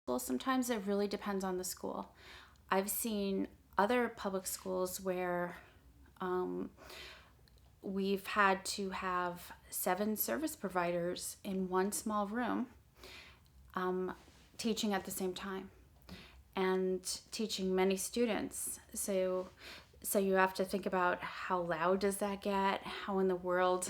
Well, sometimes it really depends on the school. I've seen other public schools where um, we've had to have 7 service providers in one small room um, teaching at the same time and teaching many students. So you have to think about how loud does that get? How in the world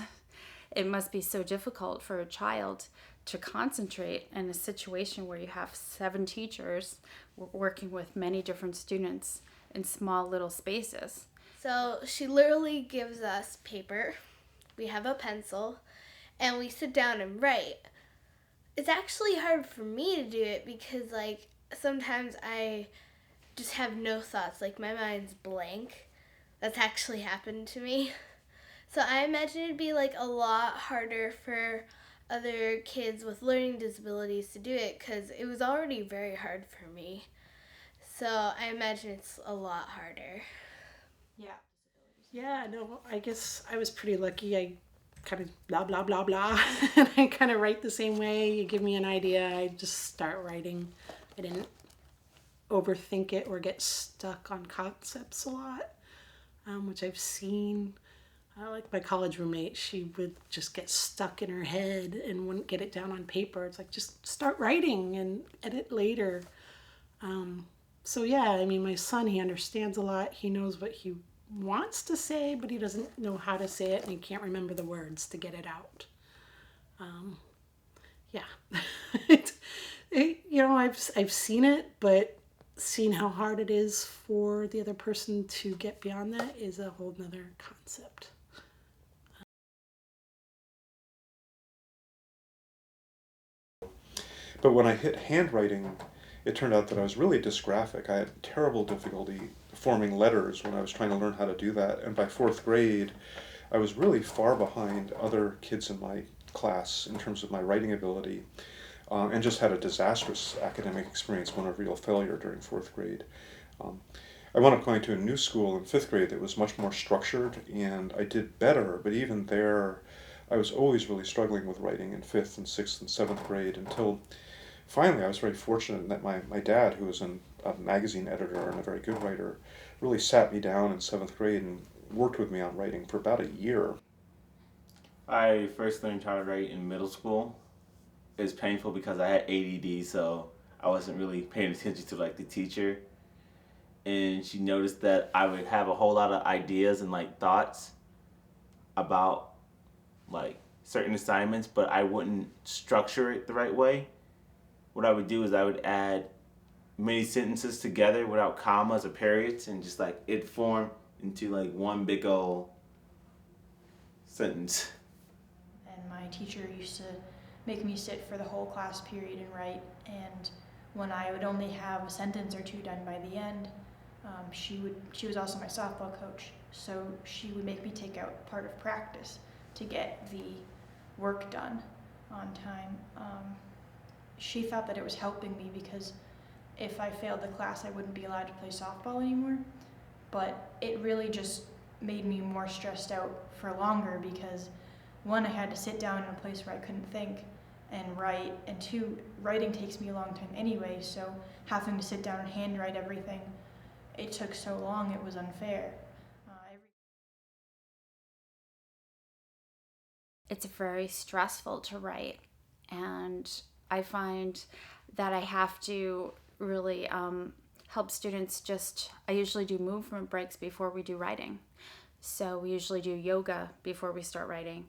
it must be so difficult for a child to concentrate in a situation where you have 7 teachers working with many different students in small little spaces. So she literally gives us paper, we have a pencil, and we sit down and write. It's actually hard for me to do it because, like, sometimes I just have no thoughts. Like, my mind's blank. That's actually happened to me. So I imagine it'd be, like, a lot harder for other kids with learning disabilities to do it because it was already very hard for me. So I imagine it's a lot harder. Yeah. Yeah, no, I guess I was pretty lucky. I kind of blah, blah, blah, blah. And I kind of write the same way. You give me an idea, I just start writing. I didn't overthink it or get stuck on concepts a lot, which I've seen. Like my college roommate, she would just get stuck in her head and wouldn't get it down on paper. It's like, just start writing and edit later. So yeah, I mean, my son, he understands a lot. He knows what he wants to say, but he doesn't know how to say it, and he can't remember the words to get it out. Yeah, I've seen it, but seeing how hard it is for the other person to get beyond that is a whole nother concept. But when I hit handwriting, it turned out that I was really dysgraphic. I had terrible difficulty forming letters when I was trying to learn how to do that. And by 4th grade, I was really far behind other kids in my class in terms of my writing ability, and just had a disastrous academic experience, one of real failure during 4th grade. Um, I wound up going to a new school in 5th grade that was much more structured, and I did better, but even there, I was always really struggling with writing in 5th and 6th and 7th grade until finally I was very fortunate that my dad, who was a magazine editor and a very good writer, really sat me down in 7th grade and worked with me on writing for about a year. I first learned how to write in middle school. It was painful because I had ADD, so I wasn't really paying attention to like the teacher. And she noticed that I would have a whole lot of ideas and like thoughts about like certain assignments, but I wouldn't structure it the right way. What I would do is I would add many sentences together without commas or periods, and just like it formed into like one big old sentence. And my teacher used to make me sit for the whole class period and write, and when I would only have a sentence or two done by the end, she was also my softball coach, so she would make me take out part of practice to get the work done on time. She thought that it was helping me because if I failed the class, I wouldn't be allowed to play softball anymore. But it really just made me more stressed out for longer because one, I had to sit down in a place where I couldn't think and write, and two, writing takes me a long time anyway, so having to sit down and handwrite everything, it took so long, it was unfair. It's very stressful to write, and I find that I have to really help students. I usually do movement breaks before we do writing. So we usually do yoga before we start writing.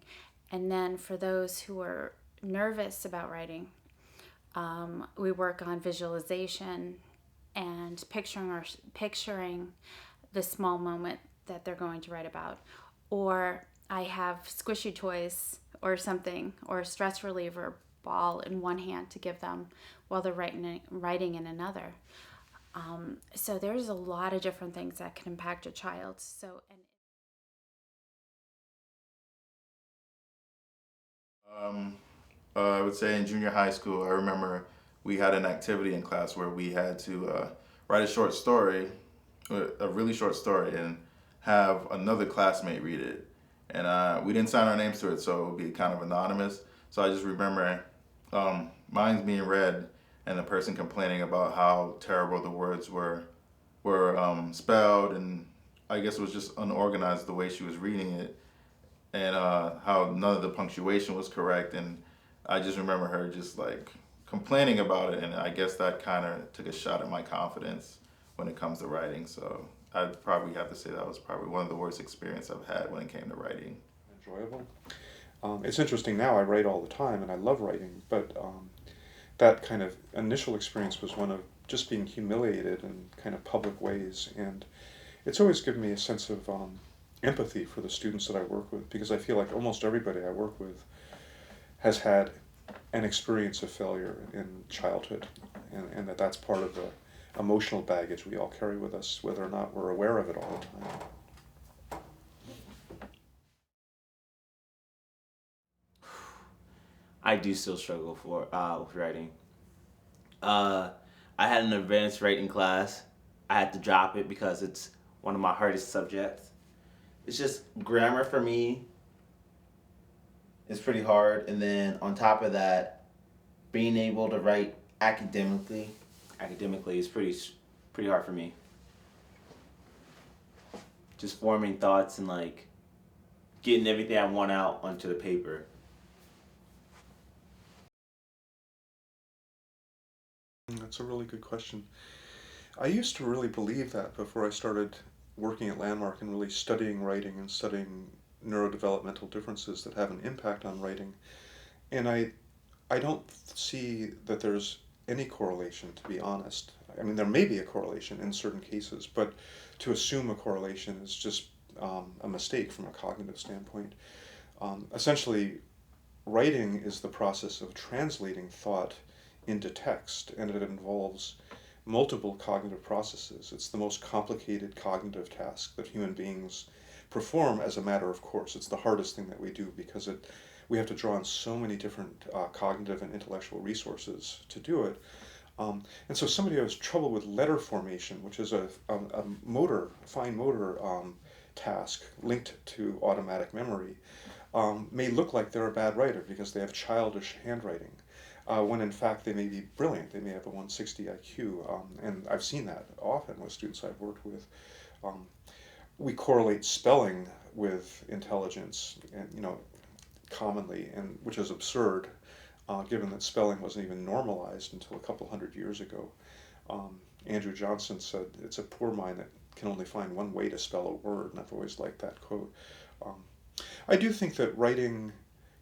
And then for those who are nervous about writing, we work on visualization and picturing the small moment that they're going to write about. Or I have squishy toys or something, or a stress reliever ball in one hand to give them while they're writing in another. So there's a lot of different things that can impact a child. Um, I would say in junior high school, I remember we had an activity in class where we had to write a short story, a really short story, and have another classmate read it. And we didn't sign our names to it, so it would be kind of anonymous. So I just remember mine's being read, and the person complaining about how terrible the words were spelled, and I guess it was just unorganized the way she was reading it, and how none of the punctuation was correct. And I just remember her just like complaining about it, and I guess that kind of took a shot at my confidence when it comes to writing. So I'd probably have to say that was probably one of the worst experience I've had when it came to writing. Enjoyable. It's interesting now, I write all the time and I love writing, but that kind of initial experience was one of just being humiliated in kind of public ways, and it's always given me a sense of empathy for the students that I work with, because I feel like almost everybody I work with has had an experience of failure in childhood, and that's part of the emotional baggage we all carry with us, whether or not we're aware of it all the time. I do still struggle with writing. I had an advanced writing class. I had to drop it because it's one of my hardest subjects. It's just grammar for me is pretty hard, and then on top of that, being able to write academically is pretty hard for me. Just forming thoughts and like getting everything I want out onto the paper. That's a really good question. I used to really believe that before I started working at Landmark and really studying writing and studying neurodevelopmental differences that have an impact on writing. And I don't see that there's any correlation, to be honest. I mean, there may be a correlation in certain cases, but to assume a correlation is just a mistake from a cognitive standpoint. Essentially, writing is the process of translating thought into text, and it involves multiple cognitive processes. It's the most complicated cognitive task that human beings perform as a matter of course. It's the hardest thing that we do because we have to draw on so many different cognitive and intellectual resources to do it. And so somebody who has trouble with letter formation, which is a fine motor task linked to automatic memory, may look like they're a bad writer because they have childish handwriting. When in fact they may be brilliant. They may have a 160 IQ, and I've seen that often with students I've worked with. We correlate spelling with intelligence, and commonly, and which is absurd, given that spelling wasn't even normalized until a couple hundred years ago. Andrew Johnson said, "It's a poor mind that can only find one way to spell a word," and I've always liked that quote. I do think that writing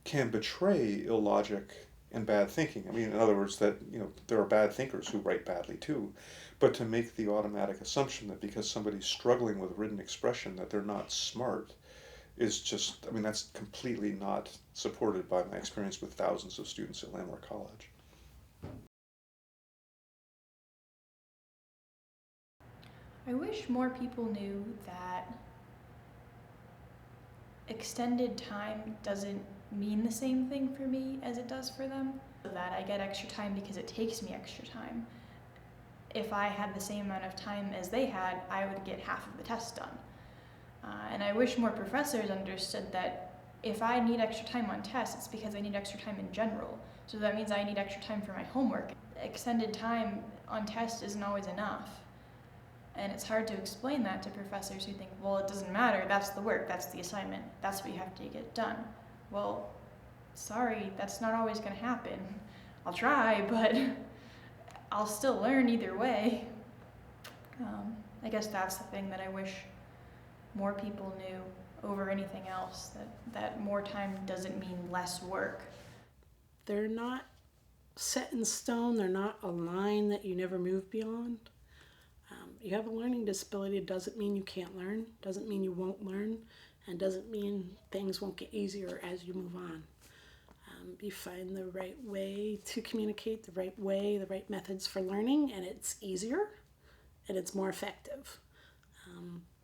can betray illogic and bad thinking. I mean, in other words, that there are bad thinkers who write badly too, but to make the automatic assumption that because somebody's struggling with written expression that they're not smart is just, I mean, that's completely not supported by my experience with thousands of students at Landmark College. I wish more people knew that extended time doesn't mean the same thing for me as it does for them. That I get extra time because it takes me extra time. If I had the same amount of time as they had, I would get half of the test done. And I wish more professors understood that if I need extra time on tests, it's because I need extra time in general. So that means I need extra time for my homework. Extended time on tests isn't always enough. And it's hard to explain that to professors who think, well, it doesn't matter, that's the work, that's the assignment, that's what you have to get done. Well, sorry, that's not always going to happen. I'll try, but I'll still learn either way. I guess that's the thing that I wish more people knew over anything else, that more time doesn't mean less work. They're not set in stone. They're not a line that you never move beyond. You have a learning disability, it doesn't mean you can't learn, doesn't mean you won't learn, and doesn't mean things won't get easier as you move on. You find the right way to communicate, the right methods for learning, and it's easier and it's more effective.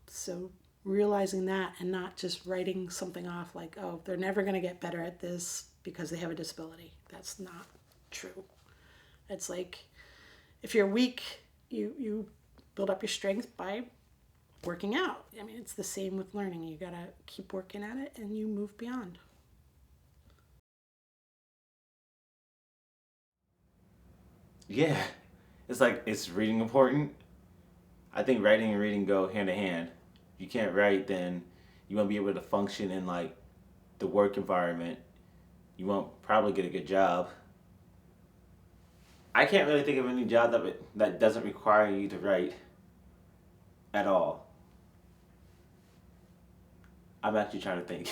So realizing that and not just writing something off like, oh, they're never going to get better at this because they have a disability. That's not true. It's like if you're weak, you build up your strength by working out. I mean, it's the same with learning. You gotta keep working at it and you move beyond. Yeah, it's like, is reading important? I think writing and reading go hand in hand. If you can't write, then you won't be able to function in like the work environment. You won't probably get a good job. I can't really think of any job that doesn't require you to write at all. I'm actually trying to think.